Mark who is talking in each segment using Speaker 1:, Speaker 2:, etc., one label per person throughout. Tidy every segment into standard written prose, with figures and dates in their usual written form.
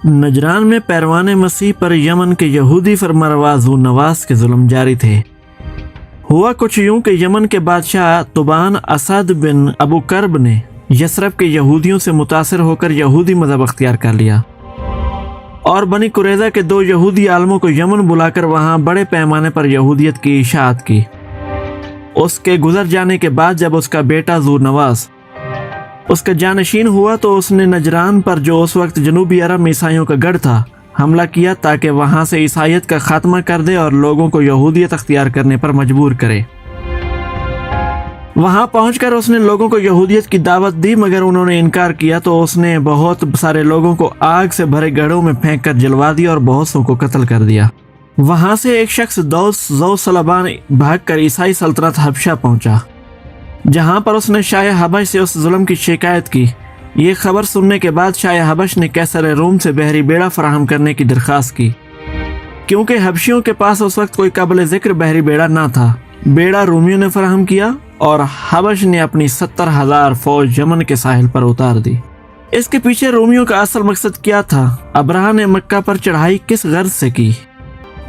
Speaker 1: نجران میں پیروان مسیح پر یمن کے یہودی فرمانروا ذو نواس کے ظلم جاری تھے۔ ہوا کچھ یوں کہ یمن کے بادشاہ طبعان اسد بن ابو کرب نے یثرب کے یہودیوں سے متاثر ہو کر یہودی مذہب اختیار کر لیا اور بنی قریظہ کے 2 یہودی عالموں کو یمن بلا کر وہاں بڑے پیمانے پر یہودیت کی اشاعت کی۔ اس کے گزر جانے کے بعد جب اس کا بیٹا ذو نواس اس کا جانشین ہوا تو اس نے نجران پر، جو اس وقت جنوبی عرب میں عیسائیوں کا گڑھ تھا، حملہ کیا تاکہ وہاں سے عیسائیت کا خاتمہ کر دے اور لوگوں کو یہودیت اختیار کرنے پر مجبور کرے۔ وہاں پہنچ کر اس نے لوگوں کو یہودیت کی دعوت دی، مگر انہوں نے انکار کیا تو اس نے بہت سارے لوگوں کو آگ سے بھرے گڑھوں میں پھینک کر جلوا دیا اور بہت سو کو قتل کر دیا۔ وہاں سے ایک شخص دوس ذو صلبان بھاگ کر عیسائی سلطنت حبشہ پہنچا، جہاں پر اس نے شاہ حبش سے اس ظلم کی شکایت کی۔ یہ خبر سننے کے بعد شاہ حبش نے قیصر روم سے بحری بیڑا فراہم کرنے کی درخواست کی، کیونکہ حبشیوں کے پاس اس وقت کوئی قابل ذکر بحری بیڑا نہ تھا۔ بیڑا رومیوں نے فراہم کیا اور حبش نے اپنی 70,000 فوج یمن کے ساحل پر اتار دی۔ اس کے پیچھے رومیوں کا اصل مقصد کیا تھا؟ ابرہہ نے مکہ پر چڑھائی کس غرض سے کی؟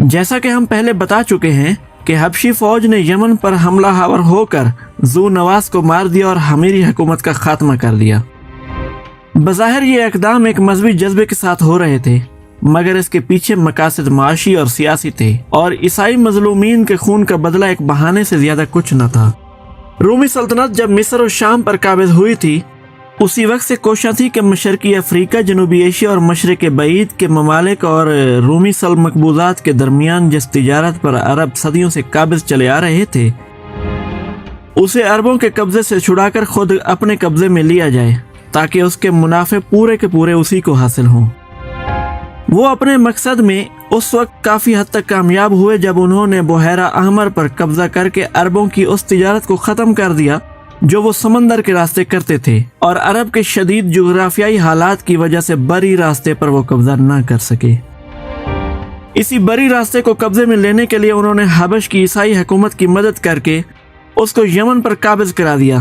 Speaker 1: جیسا کہ ہم پہلے بتا چکے ہیں کہ حبشی فوج نے یمن پر حملہ آور ہو کر ذو نواس کو مار دیا اور حمیری حکومت کا خاتمہ کر دیا۔ بظاہر یہ اقدام ایک مذہبی جذبے کے ساتھ ہو رہے تھے، مگر اس کے پیچھے مقاصد معاشی اور سیاسی تھے، اور عیسائی مظلومین کے خون کا بدلہ ایک بہانے سے زیادہ کچھ نہ تھا۔ رومی سلطنت جب مصر و شام پر قابض ہوئی تھی، اسی وقت سے کوشاں تھی کہ مشرقی افریقہ، جنوبی ایشیا اور مشرق بعید کے ممالک اور رومی سلب مقبوضات کے درمیان جس تجارت پر عرب صدیوں سے قابض چلے آ رہے تھے، اسے عربوں کے قبضے سے چھڑا کر خود اپنے قبضے میں لیا جائے تاکہ اس کے منافع پورے کے پورے اسی کو حاصل ہوں۔ وہ اپنے مقصد میں اس وقت کافی حد تک کامیاب ہوئے جب انہوں نے بحیرہ احمر پر قبضہ کر کے عربوں کی اس تجارت کو ختم کر دیا جو وہ سمندر کے راستے کرتے تھے، اور عرب کے شدید جغرافیائی حالات کی وجہ سے بری راستے پر وہ قبضہ نہ کر سکے۔ اسی بری راستے کو قبضے میں لینے کے لیے انہوں نے حبش کی عیسائی حکومت کی مدد کر کے اس کو یمن پر قابض کرا دیا۔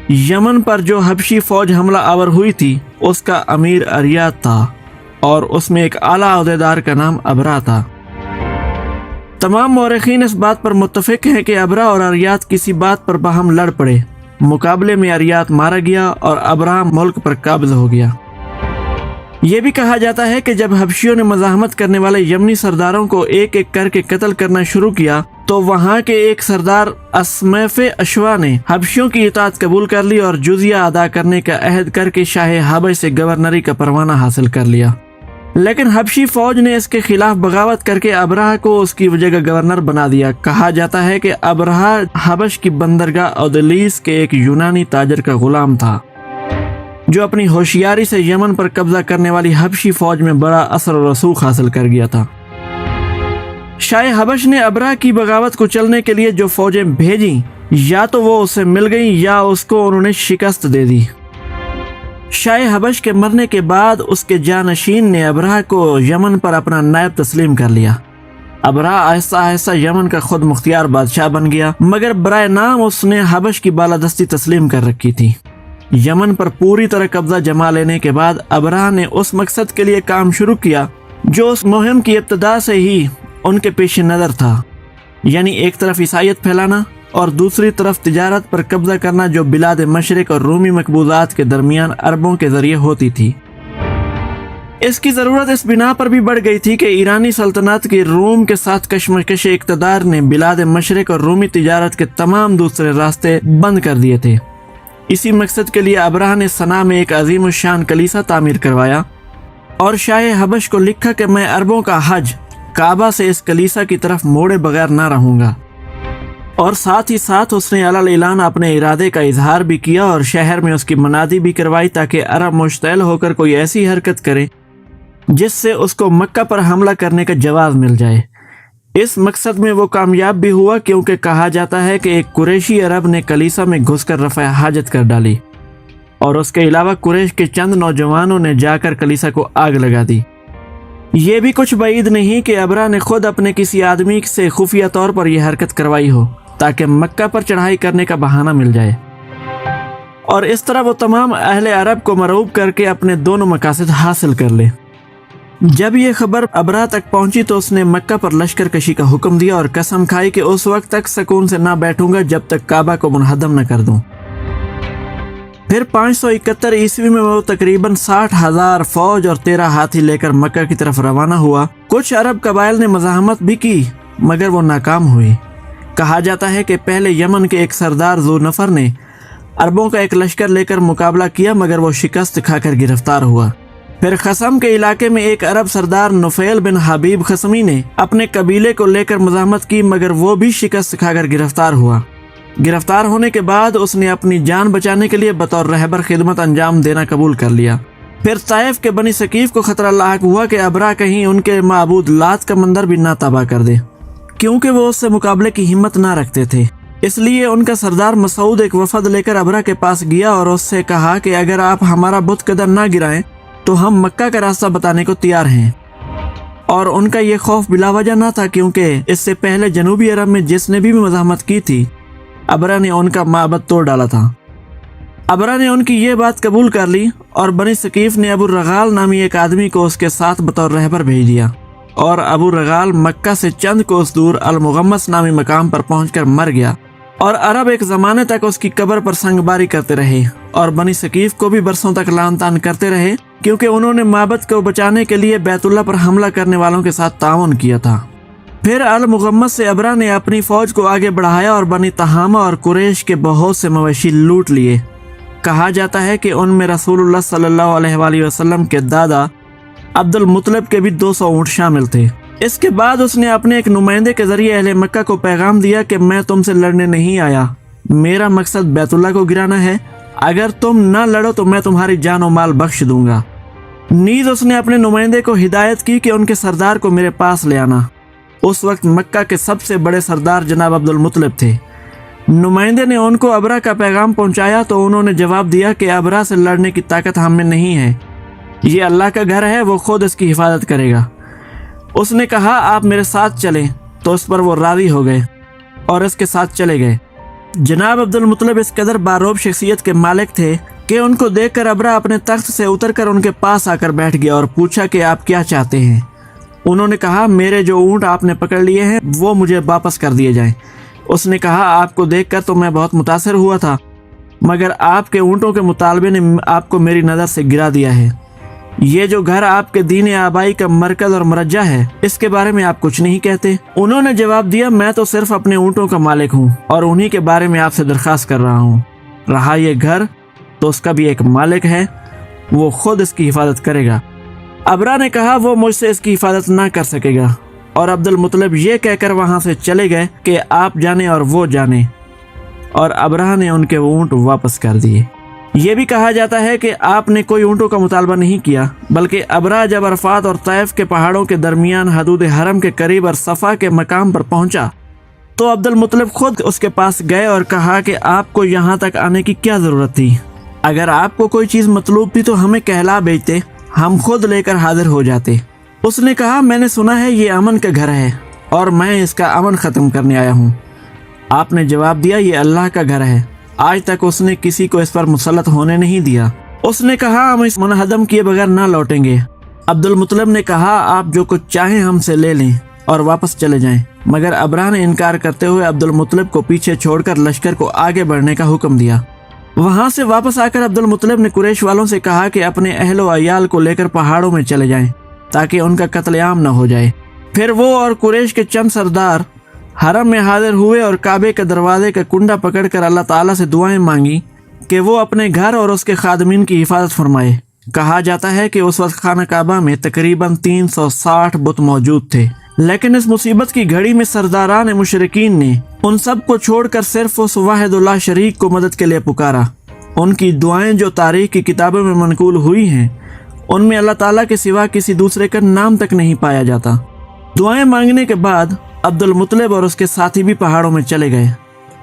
Speaker 1: یمن پر جو حبشی فوج حملہ آور ہوئی تھی اس کا امیر اریات تھا، اور اس میں ایک اعلیٰ عہدیدار کا نام ابرہہ تھا۔ تمام مورخین اس بات پر متفق ہیں کہ ابرہہ اور اریات کسی بات پر باہم لڑ پڑے۔ مقابلے میں اریات مارا گیا اور ابرہہ ملک پر قابض ہو گیا۔ یہ بھی کہا جاتا ہے کہ جب حبشیوں نے مزاحمت کرنے والے یمنی سرداروں کو ایک ایک کر کے قتل کرنا شروع کیا تو وہاں کے ایک سردار اسمیف اشوا نے حبشیوں کی اطاعت قبول کر لی اور جزیہ ادا کرنے کا عہد کر کے شاہ حبش سے گورنری کا پروانہ حاصل کر لیا۔ لیکن حبشی فوج نے اس کے خلاف بغاوت کر کے ابرہہ کو اس کی جگہ گورنر بنا دیا۔ کہا جاتا ہے کہ ابرہہ حبش کی بندرگاہ اودلیس کے ایک یونانی تاجر کا غلام تھا، جو اپنی ہوشیاری سے یمن پر قبضہ کرنے والی حبشی فوج میں بڑا اثر و رسوخ حاصل کر گیا تھا۔ شاہ حبش نے ابرہہ کی بغاوت کو چلنے کے لیے جو فوجیں بھیجیں، یا تو وہ اسے مل گئیں یا اس کو انہوں نے شکست دے دی۔ شاہ حبش کے مرنے کے بعد اس کے جانشین نے ابرہہ کو یمن پر اپنا نائب تسلیم کر لیا۔ ابرہہ آہستہ آہستہ یمن کا خود مختار بادشاہ بن گیا، مگر برائے نام اس نے حبش کی بالادستی تسلیم کر رکھی تھی۔ یمن پر پوری طرح قبضہ جما لینے کے بعد ابرہہ نے اس مقصد کے لیے کام شروع کیا جو اس مہم کی ابتدا سے ہی ان کے پیش نظر تھا، یعنی ایک طرف عیسائیت پھیلانا اور دوسری طرف تجارت پر قبضہ کرنا جو بلاد مشرق اور رومی مقبوضات کے درمیان عربوں کے ذریعے ہوتی تھی۔ اس کی ضرورت اس بنا پر بھی بڑھ گئی تھی کہ ایرانی سلطنت کی روم کے ساتھ کشمکش اقتدار نے بلاد مشرق اور رومی تجارت کے تمام دوسرے راستے بند کر دیے تھے۔ اسی مقصد کے لیے ابرہہ نے صنعا میں ایک عظیم الشان کلیسا تعمیر کروایا اور شاہ حبش کو لکھا کہ میں عربوں کا حج کعبہ سے اس کلیسا کی طرف موڑے بغیر نہ رہوں گا، اور ساتھ ہی ساتھ اس نے علی الاعلان اپنے ارادے کا اظہار بھی کیا اور شہر میں اس کی منادی بھی کروائی تاکہ عرب مشتعل ہو کر کوئی ایسی حرکت کرے جس سے اس کو مکہ پر حملہ کرنے کا جواز مل جائے۔ اس مقصد میں وہ کامیاب بھی ہوا، کیونکہ کہا جاتا ہے کہ ایک قریشی عرب نے کلیسا میں گھس کر رفع حاجت کر ڈالی، اور اس کے علاوہ قریش کے چند نوجوانوں نے جا کر کلیسا کو آگ لگا دی۔ یہ بھی کچھ بعید نہیں کہ ابرہہ نے خود اپنے کسی آدمی سے خفیہ طور پر یہ حرکت کروائی ہو تاکہ مکہ پر چڑھائی کرنے کا بہانہ مل جائے، اور اس طرح وہ تمام اہل عرب کو مرعوب کر کے اپنے دونوں مقاصد حاصل کر لے۔ जब ये खबर अबरा तक पहुंची तो उसने मक्का पर लश्कर कशी का हुक्म दिया और कसम खाई कि उस वक्त तक सुकून से ना बैठूंगा जब तक काबा को मुनहदम न कर दूं। फिर 571 ईस्वी में वो तकरीबन 60,000 फौज और 13 हाथी लेकर मक्का की तरफ रवाना हुआ। कुछ अरब कबाइल ने मज़ाहमत भी की मगर वो नाकाम हुई। कहा जाता है कि पहले यमन के एक सरदार ज़ुनफर ने अरबों का एक लश्कर लेकर मुकाबला किया मगर वो शिकस्त खाकर गिरफ्तार हुआ। फिर खसम के इलाके में एक अरब सरदार नुफैल बिन हबीब खसमी ने अपने कबीले को लेकर मज़ाहमत की मगर वो भी शिकस्त खाकर गिरफ्तार हुआ। गिरफ्तार होने के बाद उसने अपनी जान बचाने के लिए बतौर रहबर खिदमत अंजाम देना कबूल कर लिया। फिर ताइफ के बनी सकीफ को खतरा लाहक हुआ कि अबरा कहीं उनके माबूद लात का मंदिर भी ना तबाह कर दे, क्योंकि वो उससे मुकाबले की हिम्मत ना रखते थे। इसलिए उनका सरदार मसूद एक वफद लेकर अबरा के पास गया और उससे कहा कि अगर आप हमारा बुत कदम ना गिराएं तो हम मक्का का रास्ता बताने को तैयार हैं। और उनका ये खौफ बिलावजह ना था, क्योंकि इससे पहले जनूबी अरब में जिसने भी मज़ाहमत की थी अबरा ने उनका माबद तोड़ डाला था। अबरा ने उनकी ये बात कबूल कर ली और बनी सकीफ ने अबू रगाल नामी एक आदमी को उसके साथ बतौर रहबर भेज दिया और अबू रगाल मक्का से चंद कोस दूर अल-मुगम्मस नामी मकाम पर पहुंचकर मर गया और अरब एक ज़माने तक उसकी कब्र पर संगबारी करते रहे और बनी सकीफ को भी बरसों तक लान तान करते रहे, क्योंकि उन्होंने माबद को बचाने के लिए बैतुल्लाह पर हमला करने वालों के साथ ताउन किया था। फिर अल-मुगम्मस से अबरा ने अपनी फौज को आगे बढ़ाया और बनी तहामा और कुरैश के बहुत से मवेशी लूट लिए। कहा जाता है कि उनमें रसूलुल्लाह सल्लल्लाहु अलैहि वसल्लम के दादा अब्दुल मुत्तलिब के भी 200 ऊँट शामिल थे। इसके बाद उसने अपने एक नुमाइंदे के जरिए अहले मक्का को पैगाम दिया कि मैं तुमसे लड़ने नहीं आया, मेरा मकसद बैतुल्लाह को गिराना है। अगर तुम न लड़ो तो मैं तुम्हारी जान और माल बख्श दूंगा। नीज उसने अपने नुमाइंदे को हिदायत की कि उनके सरदार को मेरे पास ले आना। उस वक्त मक्का के सबसे बड़े सरदार जनाब अब्दुल मुत्तलिब थे। नुमाइंदे ने उनको अबरा का पैगाम पहुंचाया तो उन्होंने जवाब दिया कि अबरा से लड़ने की ताकत हम में नहीं है, ये अल्लाह का घर है, वो खुद इसकी हिफाजत करेगा। उसने कहा आप मेरे साथ चलें, तो उस पर वो राजी हो गए और इसके साथ चले गए। जनाब अब्दुल मुत्तलिब इस कदर बारोब शख्सियत के मालिक थे कि उनको देखकर अबरा अपने तख्त से उतरकर उनके पास आकर बैठ गया और पूछा कि आप क्या चाहते हैं। उन्होंने कहा मेरे जो ऊँट आपने पकड़ लिए हैं वो मुझे वापस कर दिए जाएं। उसने कहा आपको देखकर तो मैं बहुत मुतासिर हुआ था, मगर आपके ऊँटों के मुतालबे ने आपको मेरी नज़र से गिरा दिया है। ये जो घर आपके दीन आबाई का मरकज और मरजा है, इसके बारे में आप कुछ नहीं कहते। उन्होंने जवाब दिया मैं तो सिर्फ अपने ऊँटों का मालिक हूँ और उन्हीं के बारे में आपसे दरख्वास्त कर रहा हूँ। रहा ये घर तो उसका भी एक मालिक है, वो खुद इसकी हिफाजत करेगा। अबरा ने कहा वो मुझसे इसकी हिफाजत ना कर सकेगा और अब्दुल मुत्तलिब ये कहकर वहाँ से चले गए कि आप जाने और वो जाने, और अबरा ने उनके ऊँट वापस कर दिए। ये भी कहा जाता है कि आपने कोई ऊँटों का मुतालबा नहीं किया, बल्कि अबरा जब अरफात और तैफ के पहाड़ों के दरमियान हदूद हरम के करीब और सफ़ा के मकाम पर पहुँचा तो अब्दुल मुत्तलिब खुद उसके पास गए और कहा कि आपको यहाँ तक आने की क्या ज़रूरत थी। अगर आपको कोई चीज़ मतलूब थी तो हमें कहला भेजते, हम खुद लेकर हाजिर हो जाते। उसने कहा मैंने सुना है ये अमन का घर है और मैं इसका अमन ख़त्म करने आया हूँ। आपने जवाब दिया ये अल्लाह का घर है, आज तक उसने किसी को इस पर मुसल्लत होने नहीं दिया। उसने कहा हम इस मुनहदम किए बगैर ना लौटेंगे। अब्दुल मुत्तलिब ने कहा आप जो कुछ चाहें हमसे ले लें और वापस चले जाएं, मगर अबरा ने इनकार करते हुए अब्दुल मुत्तलिब को पीछे छोड़कर लश्कर को आगे बढ़ने का हुक्म दिया। वहां से वापस आकर अब्दुल मुत्तलिब ने कुरैश वालों से कहा कि अपने अहलो अयाल को लेकर पहाड़ों में चले जाएं ताकि उनका कत्लेआम न हो जाए। फिर वो और कुरैश के चंद सरदार हरम में हाजिर हुए और काबे के दरवाजे का कुंडा पकड़कर अल्लाह ताला से दुआएं मांगी कि वो अपने घर और उसके खादमीन की हिफाजत फरमाए। कहा जाता है कि उस वक्त खाना काबा में तकरीबन 360 बुत मौजूद थे, लेकिन इस मुसीबत की घड़ी में सरदारान मुशरिकीन ने उन सब को छोड़कर सिर्फ उस वाहिदुल्लाह शरीक को मदद के लिए पुकारा। उनकी दुआएं जो तारीख की किताबों में मनकूल हुई हैं, उनमें अल्लाह ताला के सिवा किसी दूसरे का नाम तक नहीं पाया जाता। दुआएं मांगने के बाद अब्दुल मुत्तलिब और उसके साथी भी पहाड़ों में चले गए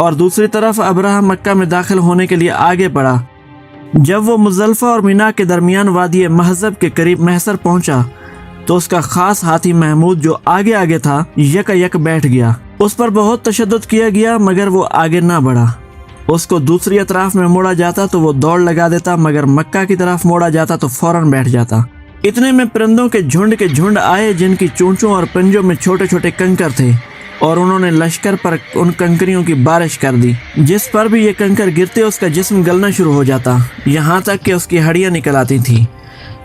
Speaker 1: और दूसरी तरफ अबराह मक्का में दाखिल होने के लिए आगे बढ़ा। जब वो मुज़ल्फ़ा और मीना के दरमियान वादी महज़ब के करीब महसर पहुंचा तो उसका खास हाथी महमूद जो आगे आगे था यक बैठ गया। उस पर बहुत तशद्दुद किया गया मगर वो आगे ना बढ़ा। उसको दूसरी अतराफ में मोड़ा जाता तो वो दौड़ लगा देता, मगर मक्का की तरफ मोड़ा जाता तो फौरन बैठ जाता। इतने में परिंदों के झुंड आए जिनकी चोंचों और पंजों में छोटे छोटे कंकर थे और उन्होंने लश्कर पर उन कंकरियों की बारिश कर दी। जिस पर भी ये कंकर गिरते उसका जिस्म गलना शुरू हो जाता, यहाँ तक कि उसकी हड्डियां निकल आती थी।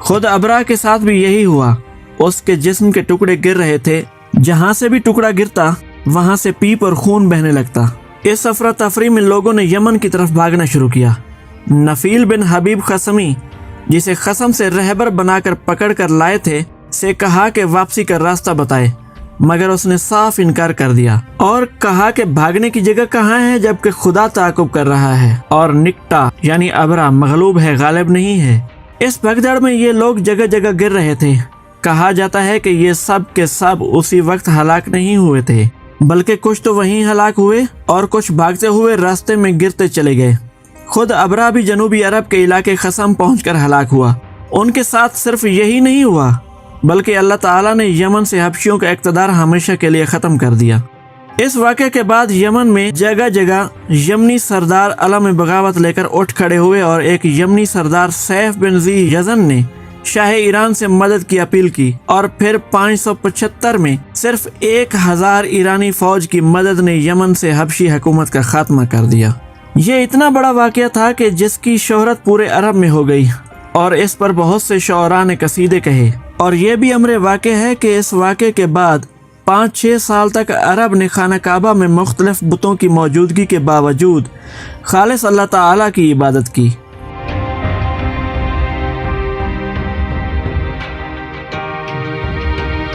Speaker 1: खुद अबरा के साथ भी यही हुआ। उसके जिस्म के टुकड़े गिर रहे थे, जहाँ से भी टुकड़ा गिरता वहाँ से पीप और खून बहने लगता। इस अफरा तफरी में लोगों ने यमन की तरफ भागना शुरू किया। नफील बिन हबीब खसमी, जिसे खसम से रहबर बनाकर पकड़ कर लाए थे, से कहा कि वापसी का रास्ता बताए, मगर उसने साफ इनकार कर दिया और कहा कि भागने की जगह कहाँ है जबकि खुदा ताकुब कर रहा है और निकटा यानी अबरा मगलूब है, गालिब नहीं है। इस भगदड़ में ये लोग जगह जगह गिर रहे थे। कहा जाता है कि ये सब के सब उसी वक्त हलाक नहीं हुए थे, बल्कि कुछ तो वहीं हलाक हुए और कुछ भागते हुए रास्ते में गिरते चले गए। खुद अबरा भी जनूबी अरब के इलाके खसम पहुंचकर हलाक हुआ। उनके साथ सिर्फ यही नहीं हुआ, बल्कि अल्लाह ताला ने यमन से हबशियों का इक़्तिदार हमेशा के लिए ख़त्म कर दिया। इस वाक़े के बाद यमन में जगह जगह यमनी सरदार अलम बगावत लेकर उठ खड़े हुए और एक यमनी सरदार सैफ बिन ज़ी यज़न ने शाह ईरान से मदद की अपील की और फिर 575 में सिर्फ 1000 ईरानी फौज की मदद ने यमन से हबशी हुकूमत का खात्मा कर दिया। ये इतना बड़ा वाक़या था कि जिसकी शोहरत पूरे अरब में हो गई और इस पर बहुत से शौरा ने कसीदे कहे। और ये भी अमर वाक़े है कि इस वाक़े के बाद 5-6 साल तक अरब ने खाना काबा में मुख्तलिफ बुतों की मौजूदगी के बावजूद खालिस अल्लाह ताला की इबादत की।